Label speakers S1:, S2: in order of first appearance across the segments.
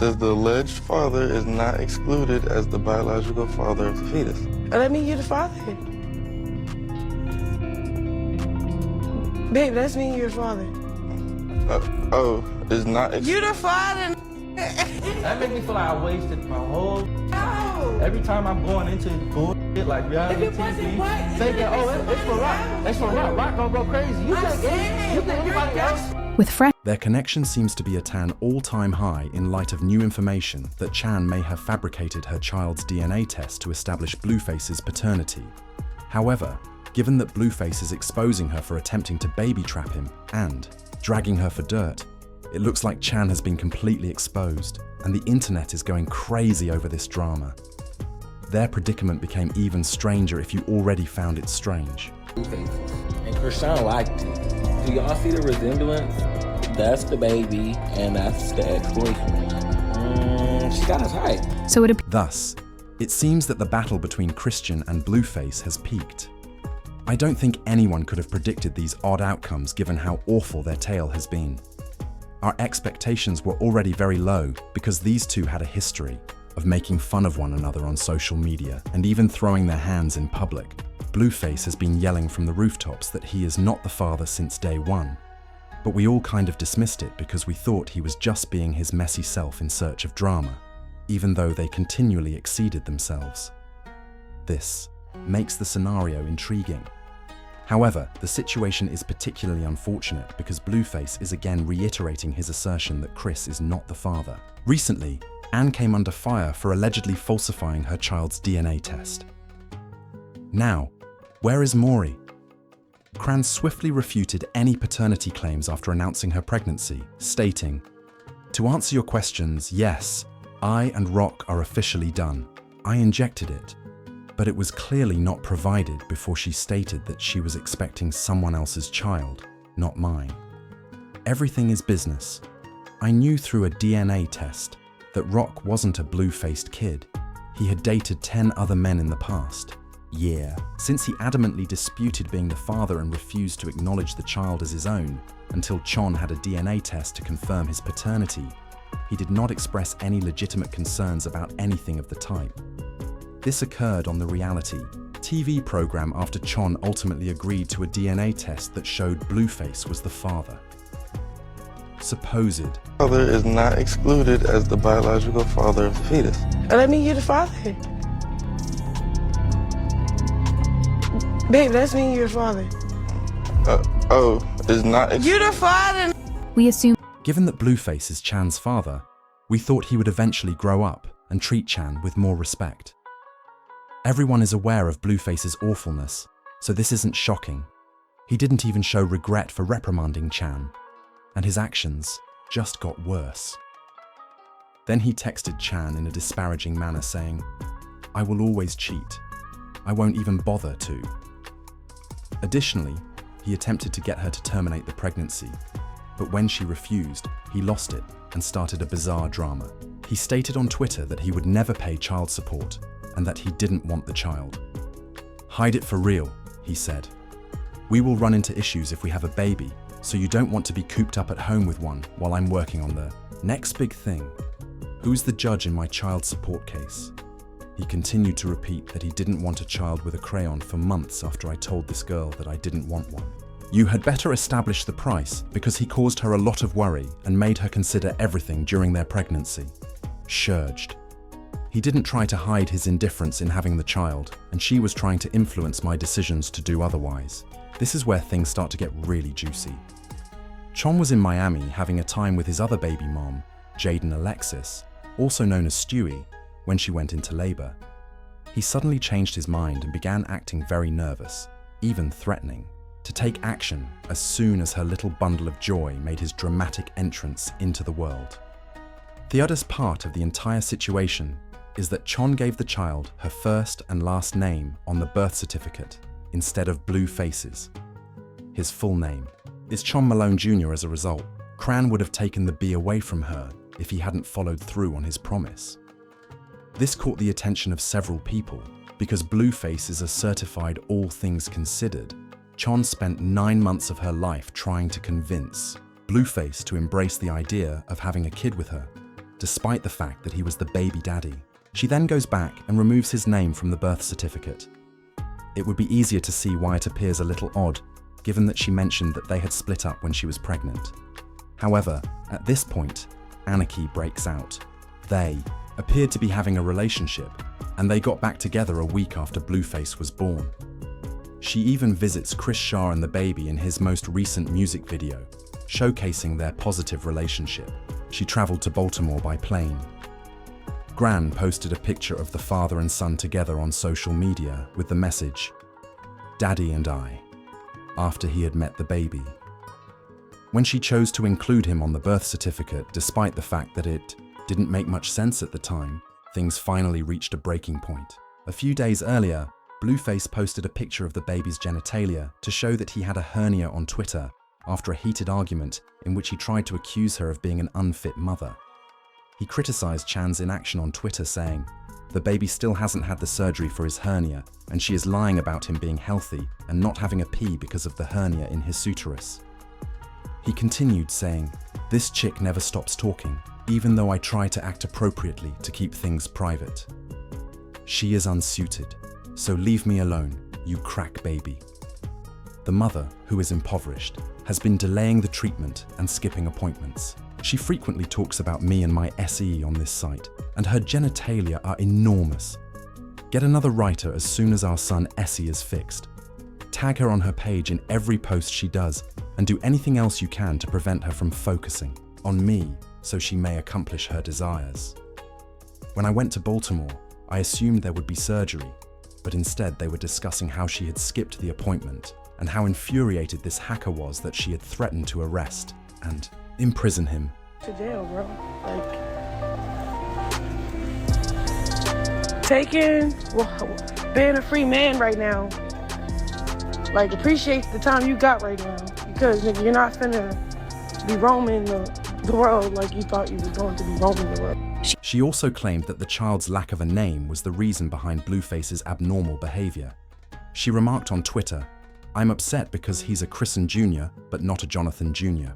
S1: says the alleged father is not excluded as the biological father of the fetus.
S2: That mean you're the father. Babe, that's mean you're the father.
S1: Is not
S2: You're the father.
S3: That make me feel like I wasted my whole... No. Every time I'm going into bullshit like reality TV, thinking, it's for Rock. It's for Rock. Rock gonna go crazy. You think anybody else?
S4: With fresh.
S5: Their connection seems to be at an all-time high in light of new information that Chan may have fabricated her child's DNA test to establish Blueface's paternity. However, given that Blueface is exposing her for attempting to baby trap him and dragging her for dirt, it looks like Chan has been completely exposed, and the internet is going crazy over this drama. Their predicament became even stranger if you already found it strange.
S3: And Chrisean liked it. Do y'all see the resemblance? That's the baby, and that's the ex-boyfriend. She got his height.
S4: So
S5: Thus, it seems that the battle between Chrisean and Blueface has peaked. I don't think anyone could have predicted these odd outcomes given how awful their tale has been. Our expectations were already very low because these two had a history of making fun of one another on social media and even throwing their hands in public. Blueface has been yelling from the rooftops that he is not the father since day one, but we all kind of dismissed it because we thought he was just being his messy self in search of drama, even though they continually exceeded themselves. This makes the scenario intriguing. However, the situation is particularly unfortunate because Blueface is again reiterating his assertion that Chris is not the father. Recently, Anne came under fire for allegedly falsifying her child's DNA test. Now, where is Maury? Cran swiftly refuted any paternity claims after announcing her pregnancy, stating, "To answer your questions, yes, I and Rock are officially done. I injected it, but it was clearly not provided before she stated that she was expecting someone else's child, not mine. Everything is business. I knew through a DNA test that Rock wasn't a blue-faced kid. He had dated 10 other men in the past. Yeah, since he adamantly disputed being the father and refused to acknowledge the child as his own until Chon had a DNA test to confirm his paternity, he did not express any legitimate concerns about anything of the type. This occurred on the reality TV program after Chon ultimately agreed to a DNA test that showed Blueface was the father. Supposed
S1: father is not excluded as the biological father of the fetus.
S2: That mean you're the father. Babe, that's mean you're the father.
S1: Is not
S2: You're the father.
S4: We assume.
S5: Given that Blueface is Chan's father, we thought he would eventually grow up and treat Chan with more respect. Everyone is aware of Blueface's awfulness, so this isn't shocking. He didn't even show regret for reprimanding Chan, and his actions just got worse. Then he texted Chan in a disparaging manner saying, "I will always cheat. I won't even bother to." Additionally, he attempted to get her to terminate the pregnancy, but when she refused, he lost it and started a bizarre drama. He stated on Twitter that he would never pay child support and that he didn't want the child. "Hide it for real," he said. "We will run into issues if we have a baby, so you don't want to be cooped up at home with one while I'm working on the next big thing. Who's the judge in my child support case?" He continued to repeat that he didn't want a child with a crayon for months after I told this girl that I didn't want one. You had better establish the price because he caused her a lot of worry and made her consider everything during their pregnancy. Surged. He didn't try to hide his indifference in having the child, and she was trying to influence my decisions to do otherwise. This is where things start to get really juicy. Chon was in Miami having a time with his other baby mom, Jaden Alexis, also known as Stewie, when she went into labor. He suddenly changed his mind and began acting very nervous, even threatening, to take action as soon as her little bundle of joy made his dramatic entrance into the world. The oddest part of the entire situation is that Chon gave the child her first and last name on the birth certificate instead of Blueface's. His full name is Chon Malone Jr. As a result, Cran would have taken the B away from her if he hadn't followed through on his promise. This caught the attention of several people because Blueface is a certified all things considered. Chon spent 9 months of her life trying to convince Blueface to embrace the idea of having a kid with her. despite the fact that he was the baby daddy. She then goes back and removes his name from the birth certificate. It would be easier to see why it appears a little odd, given that she mentioned that they had split up when she was pregnant. However, at this point, anarchy breaks out. They appeared to be having a relationship, and they got back together a week after Blueface was born. She even visits Chris Shaw and the baby in his most recent music video, showcasing their positive relationship. She traveled to Baltimore by plane. Gran posted a picture of the father and son together on social media with the message, "Daddy and I," after he had met the baby. When she chose to include him on the birth certificate, despite the fact that it didn't make much sense at the time, things finally reached a breaking point. A few days earlier, Blueface posted a picture of the baby's genitalia to show that he had a hernia on Twitter after a heated argument in which he tried to accuse her of being an unfit mother. He criticized Chan's inaction on Twitter, saying, "The baby still hasn't had the surgery for his hernia, and she is lying about him being healthy and not having a pee because of the hernia in his uterus." He continued saying, "This chick never stops talking, even though I try to act appropriately to keep things private. She is unsuited, so leave me alone, you crack baby." The mother, who is impoverished, has been delaying the treatment and skipping appointments. She frequently talks about me and my SE on this site, and her genitalia are enormous. Get another writer as soon as our son Essie is fixed. Tag her on her page in every post she does, and do anything else you can to prevent her from focusing on me so she may accomplish her desires. When I went to Baltimore, I assumed there would be surgery, but instead they were discussing how she had skipped the appointment and how infuriated this hacker was that she had threatened to arrest and imprison him.
S2: To jail, bro. Being a free man right now. Like, appreciate the time you got right now, because nigga, you're not finna be roaming the world like you thought you were going to be roaming the world.
S5: She also claimed that the child's lack of a name was the reason behind Blueface's abnormal behavior. She remarked on Twitter, "I'm upset because he's a Chrisean Jr., but not a Jonathan Jr.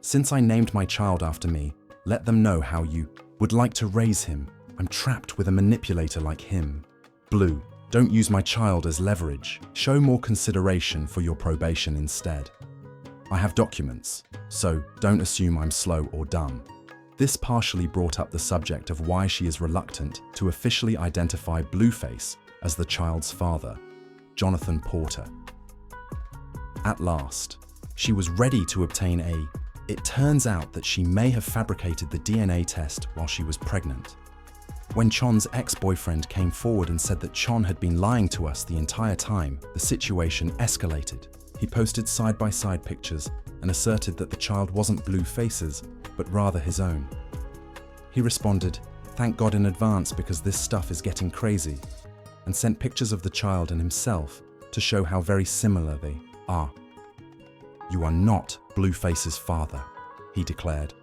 S5: Since I named my child after me, let them know how you would like to raise him. I'm trapped with a manipulator like him. Blue, don't use my child as leverage. Show more consideration for your probation instead. I have documents, so don't assume I'm slow or dumb." This partially brought up the subject of why she is reluctant to officially identify Blueface as the child's father, Jonathan Porter. At last, she was ready to obtain It turns out that she may have fabricated the DNA test while she was pregnant. When Chon's ex-boyfriend came forward and said that Chon had been lying to us the entire time, the situation escalated. He posted side-by-side pictures and asserted that the child wasn't Blueface's, but rather his own. He responded, "Thank God in advance because this stuff is getting crazy," and sent pictures of the child and himself to show how very similar they are. "You are not Blueface's father," he declared.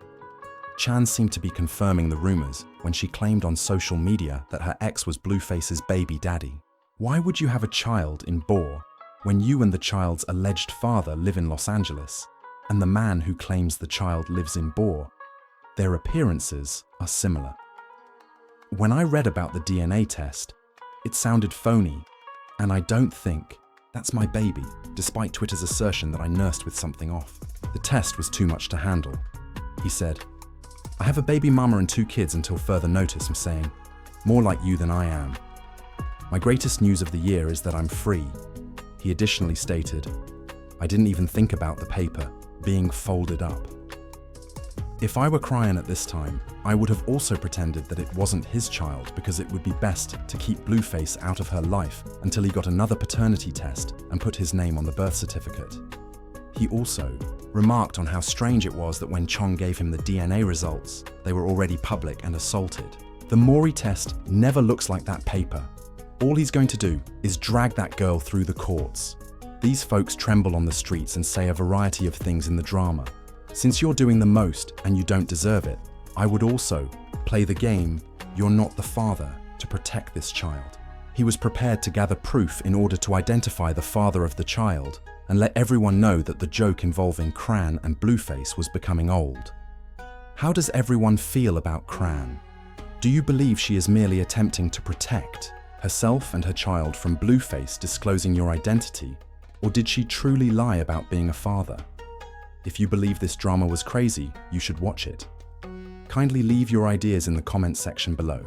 S5: Chan seemed to be confirming the rumors when she claimed on social media that her ex was Blueface's baby daddy. Why would you have a child in Bohr when you and the child's alleged father live in Los Angeles, and the man who claims the child lives in Bohr? Their appearances are similar. When I read about the DNA test, it sounded phony, and I don't think that's my baby, despite Twitter's assertion that I nursed with something off. The test was too much to handle. He said, "I have a baby mama and 2 kids until further notice. I'm saying, more like you than I am. My greatest news of the year is that I'm free." He additionally stated, "I didn't even think about the paper being folded up." If I were crying at this time, I would have also pretended that it wasn't his child because it would be best to keep Blueface out of her life until he got another paternity test and put his name on the birth certificate. He also remarked on how strange it was that when Chong gave him the DNA results, they were already public and assaulted. The Maury test never looks like that paper. All he's going to do is drag that girl through the courts. These folks tremble on the streets and say a variety of things in the drama. Since you're doing the most and you don't deserve it, I would also play the game, "You're not the father," to protect this child. He was prepared to gather proof in order to identify the father of the child and let everyone know that the joke involving Cran and Blueface was becoming old. How does everyone feel about Chrisean? Do you believe she is merely attempting to protect herself and her child from Blueface disclosing your identity, or did she truly lie about being a father? If you believe this drama was crazy, you should watch it. Kindly leave your ideas in the comments section below.